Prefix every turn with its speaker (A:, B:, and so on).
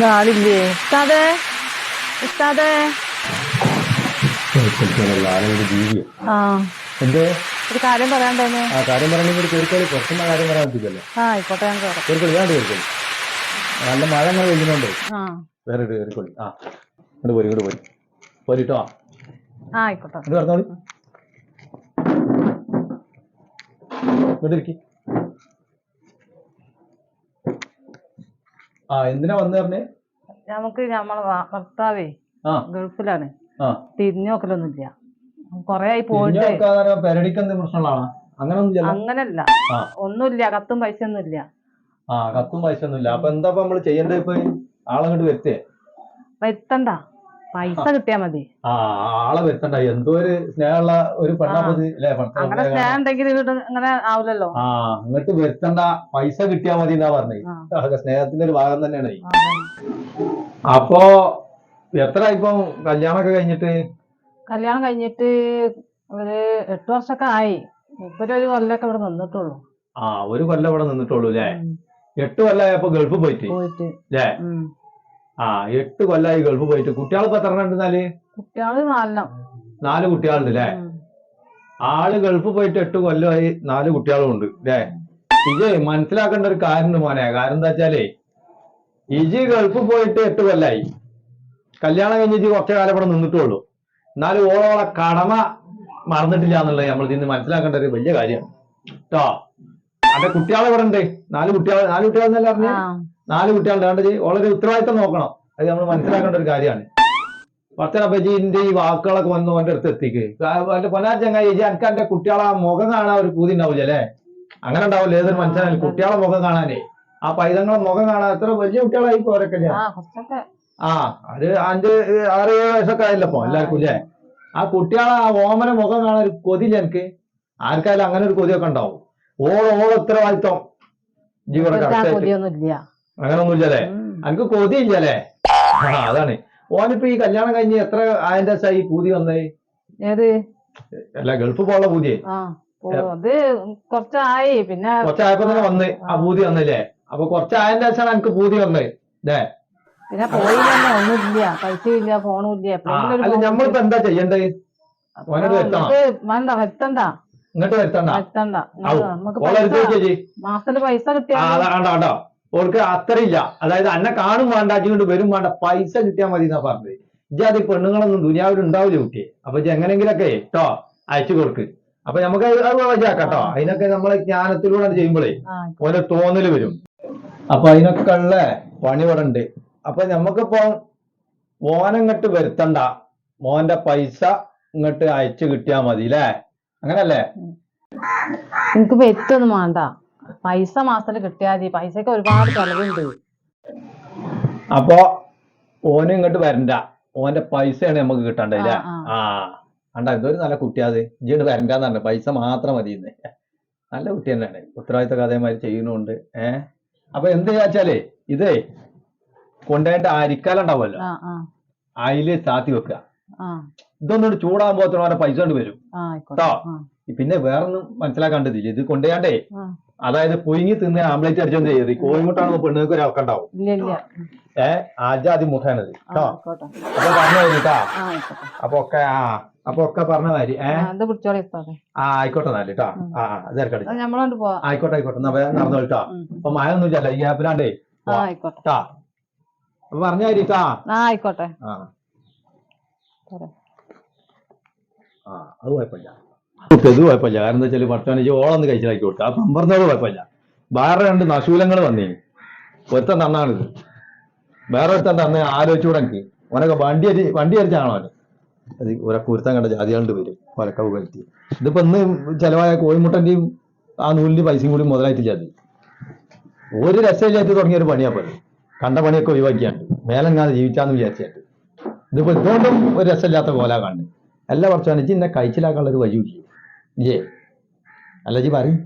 A: ആളില്ലേ ഉസ്താദേ? ഉസ്താദേ ആ
B: എന്തേ
A: ഒരു കാര്യം പറയാണ്ടേനെ.
B: ആ കാര്യം പറയണെങ്കിൽ കേൾക്കോളി, പുറത്തുനിന്ന് കാര്യം പറയാൻ പറ്റില്ലല്ലോ.
A: ആ ആയിക്കോട്ടെ, ഞാൻ കയറാം.
B: കേൾക്കോളി, വേണ്ട കേൾക്കോളി. നല്ല മഴ അങ്ങനെ പെയ്യുന്നുണ്ട്.
A: ആ
B: വേറെ കേൾക്കോളി. ആ ഇങ്ങോട്ട് പോരി പോരിട്ടോ.
A: ആ ആയിക്കോട്ടെ.
B: ഇത് പറഞ്ഞോളി. ഇങ്ങോട്ട് ഇരിക്കി. ആ എന്തിനാ വന്നു പറഞ്ഞേ?
A: നമുക്ക് നമ്മളെ ഭർത്താവേ ഗൾഫിലാണ്. തിരിഞ്ഞു നോക്കലൊന്നുമില്ല, കൊറേ ആയി പോയിട്ട്. അങ്ങനല്ല, ഒന്നുമില്ല, കത്തും പൈസ ഒന്നുമില്ല.
B: ആ കത്തും പൈസ ഒന്നുമില്ല. അപ്പൊ എന്താ നമ്മള് ചെയ്യണ്ടേ? ഇപ്പൊ ആളങ്ങോട്ട് വരുത്തേ?
A: വരുത്തണ്ട, പൈസ കിട്ടിയാ മതി.
B: ആ ആളെ വരുത്തണ്ട. എന്തോ ഒരു സ്നേഹമുള്ള ഒരു പെണ്ണാപ്പത് അല്ലേ?
A: അങ്ങനെ സ്നേഹം ഉണ്ടെങ്കിൽ അങ്ങനെ ആവില്ലല്ലോ.
B: ആ അങ്ങോട്ട് വരുത്തണ്ട, പൈസ കിട്ടിയാ മതി എന്നാ പറഞ്ഞത്. സ്നേഹത്തിന്റെ ഒരു ഭാഗം തന്നെയാണ്. അപ്പൊ എത്ര ഇപ്പൊ കല്യാണൊക്കെ കഴിഞ്ഞിട്ട്?
A: കല്യാണം കഴിഞ്ഞിട്ട് ഒരു 8 വർഷമൊക്കെ ആയി. ഇപ്പൊ ഒരു കൊല്ലൊക്കെ ഇവിടെ നിന്നിട്ടുള്ളൂ.
B: ആ ഒരു കൊല്ലം ഇവിടെ നിന്നിട്ടുള്ളൂ അല്ലേ? 8 കൊല്ലമായപ്പോ ഗൾഫ് പോയിട്ട് അല്ലേ? ആ 8 കൊല്ലമായി ഗൾഫ് പോയിട്ട്. കുട്ടികളിപ്പോ എത്ര ഉണ്ടെന്നാല്?
A: കുട്ടികള്
B: 4 കുട്ടികളുണ്ട് അല്ലേ? ആള് ഗൾഫ് പോയിട്ട് 8 കൊല്ലമായി, 4 കുട്ടികളും ഉണ്ട് അല്ലേ? ഇജ് മനസ്സിലാക്കേണ്ട ഒരു കാര്യം മോനെ. കാരണം എന്താ വെച്ചാലേ, ഇജ് ഗൾഫ് പോയിട്ട് 8 കൊല്ലായി, കല്യാണം കഴിഞ്ഞിട്ട് കുറച്ചു കാലം ഇവിടെ നിന്നിട്ടുള്ളൂ. എന്നാലും ഓളോളെ കടമ മറന്നിട്ടില്ല എന്നുള്ളത് നമ്മൾ ഇതിന് മനസ്സിലാക്കേണ്ട ഒരു വലിയ കാര്യമാണ് കേട്ടോ. അന്റെ കുട്ടികളെ ഇവിടെ ഉണ്ട്. 4 കുട്ടികൾ എന്നല്ല പറഞ്ഞ 4 കുട്ടികളുണ്ട്. കണ്ടത് ഓളൊരു ഉത്തരവാദിത്തം നോക്കണം. അത് നമ്മൾ മനസ്സിലാക്കേണ്ട ഒരു കാര്യമാണ്. പത്തനപ്പജിന്റെ ഈ വാക്കുകളൊക്കെ വന്ന് ഓന്റെ അടുത്ത് എത്തിക്ക്. എന്റെ പൊന്നാ ചങ്ങായി, എനിക്ക് എന്റെ കുട്ടികളെ മുഖം കാണാൻ ഒരു പൂതി ഉണ്ടാവില്ല അല്ലേ? അങ്ങനെ ഉണ്ടാവില്ല ഏതൊരു മനസ്സിലായാലും കുട്ടികളെ മുഖം കാണാനേ. ആ പൈതങ്ങളെ മുഖം കാണാൻ എത്ര വലിയ കുട്ടികളായി പോരൊക്കെ. ആ ഒരു 5, 6, 7 വയസ്സൊക്കെ ആയില്ലപ്പോ എല്ലാവർക്കും ഇല്ലേ? ആ കുട്ടികളെ ആ ഓമന മുഖം കാണാൻ ഒരു കൊതിയില്ല എനിക്ക്. ആർക്കായാലും അങ്ങനെ ഒരു കൊതിയൊക്കെ ഉണ്ടാവും. ഓള് ഉത്തരവാദിത്വം ജീവന അങ്ങനൊന്നുമില്ലല്ലേ? എനിക്ക് കൊതിയില്ലല്ലേ? ആ അതാണ്. ഓനിപ്പോ ഈ കല്യാണം കഴിഞ്ഞ് എത്ര ആയതിന്റെ ഈ പൂതി വന്നേ? അല്ല ഗൾഫ് പോകാനുള്ള പൂതിയെ
A: അത് കുറച്ചായി. പിന്നെ
B: കുറച്ചായപ്പോ തന്നെ വന്ന് ആ പൂതി വന്നല്ലേ? അപ്പൊ കുറച്ചായതിന്റെ ശേഷമാണ് എനിക്ക് പൂതി വന്നത് അല്ലേ?
A: പിന്നെ പോയില്ല, ഒന്നുമില്ല, പൈസ ഇല്ല, ഫോണും ഇല്ല.
B: അല്ല നമ്മളിപ്പോ എന്താ ചെയ്യണ്ടേ? ഓനോട്
A: വരുത്തണ്ട,
B: ഇങ്ങോട്ട് വരുത്തണ്ട.
A: മാസത്തില് പൈസ കിട്ടിയാ
B: ഓൾക്ക് അത്രയില്ല. അതായത് അന്നെ കാണും വേണ്ട, കൊണ്ട് വരും വേണ്ട, പൈസ കിട്ടിയാൽ മതി എന്നാ പറഞ്ഞത്. ഇജ്ജാതി പെണ്ണുങ്ങളൊന്നും ദുനിയാവിൽ ഉണ്ടാവില്ല കുട്ടിയെ. അപ്പൊ എങ്ങനെങ്കിലൊക്കെ കേട്ടോ അയച്ചു കൊടുക്ക്. അപ്പൊ നമുക്ക് അത് വഴിയാക്കാട്ടോ. അതിനൊക്കെ നമ്മളെ ജ്ഞാനത്തിലൂടെ ചെയ്യുമ്പോഴേ ഓരോ തോന്നല് വരും. അപ്പൊ അതിനൊക്കെ ഉള്ള പണി ഇവിടെ ഉണ്ട്. അപ്പൊ നമുക്കിപ്പോ മോനങ്ങട്ട് വരുത്തണ്ട, മോന്റെ പൈസ ഇങ്ങോട്ട് അയച്ചു കിട്ടിയാ മതി അല്ലേ? അങ്ങനല്ലേ?
A: എനിക്ക് വെറ്റൊന്നും വേണ്ട, പൈസ മാസത്തില് കിട്ടിയാ മതി. പൈസക്ക് ഒരുപാട് ചെലവുണ്ട്.
B: അപ്പൊ ഓന് ഇങ്ങോട്ട് വരണ്ട, ഓന്റെ പൈസയാണ് നമുക്ക് കിട്ടണ്ടല്ലേ? ആ കണ്ട എന്തൊരു നല്ല കുട്ടിയാത്. ഇജ്ജ് വരണ്ടെന്ന് പറഞ്ഞു, പൈസ മാത്രം മതിയെന്ന്. നല്ല കുട്ടി തന്നെയാണ്, ഉത്തരവാദിത്ത കഥയമാര് ചെയ്യുന്നുണ്ട്. അപ്പൊ എന്ത് ചെയ്യാച്ചാലേ, ഇതേ കൊണ്ടുപോയിട്ട് അരിക്കാല ഉണ്ടാവുമല്ലോ, അതില് താത്തി വെക്കുക. ഇതൊന്നും ചൂടാകുമ്പോ ഓരോ പൈസ കൊണ്ട് വരും കേട്ടോ. പിന്നെ വേറൊന്നും മനസ്സിലാക്കേണ്ടതില്ല. ഇത് കൊണ്ടുപോയാണ്ടേ, അതായത് പുഴുങ്ങി തിന്ന് ആംപ്ലേറ്റ് അടിച്ചോണ്ട് ചെയ്യത്. കോഴിമുട്ടാണെന്ന് പെണ്ണുങ്ങൾക്ക് ഒരു ആൾക്കുണ്ടാവും. ആജാതി മുഖാണത് കേട്ടോ. അപ്പൊ പറഞ്ഞു കേട്ടാ. അപ്പൊ ഒക്കെ പറഞ്ഞ മാതിരി ആയിക്കോട്ടെ എന്നാല് കേട്ടോ. ആയിക്കോട്ടെ എന്നാ നടന്നോട്ടോ. അപ്പൊ മഴ ഒന്നും ഇല്ലല്ലോ ഈ ആപ്പിലാണ്ടേ. അപ്പൊ പറഞ്ഞ മാതിരി കേട്ടാ.
A: ആയിക്കോട്ടെ.
B: അത് കുഴപ്പമില്ല, ഇത് കുഴപ്പമില്ല. കാരണം എന്താ വെച്ചാൽ ഭർത്താവ് ഓളൊന്ന് കഴിച്ചിലാക്കി കൊടുത്തു. ആ പമ്പറന്നോട് കുഴപ്പമില്ല. വേറെ 2 നശൂലങ്ങൾ വന്നേ. ഒരുത്തൻ തന്നാണിത്, വേറെ ഒരുത്തൻ തന്ന് ആലോചിച്ചുകൂടെ എനിക്ക്. ഓനൊക്കെ വണ്ടി അരിച്ചാണോ അവന്? അത് ഒരൊക്കെ ഒരുത്തൻ കണ്ട ജാതികളുണ്ട് വരും ഒരക്കവ് കയറ്റി. ഇതിപ്പോ ഇന്ന് ചെലവായ കോഴിമുട്ടന്റെയും ആ നൂലിന്റെ പൈസയും കൂടി മുതലായിട്ടില്ല. അത് ഒരു രസമില്ലായിട്ട് തുടങ്ങിയൊരു പണിയാ പോലെ. കണ്ട പണിയൊക്കെ ഒഴിവാക്കിയാണ്ട് മേലെങ്ങാതെ ജീവിച്ചാന്ന് വിചാരിച്ചായിട്ട്. ഇതിപ്പോ ഇതുകൊണ്ടും ഒരു രസമില്ലാത്ത പോലെ കണ്ട് എല്ലാ വർഷമാണ് ഇജ്ജ് എന്നെ കഴിച്ചിലാക്കാനുള്ള ഒരു വഴിയില്ലേ? അല്ല ജി പറയും.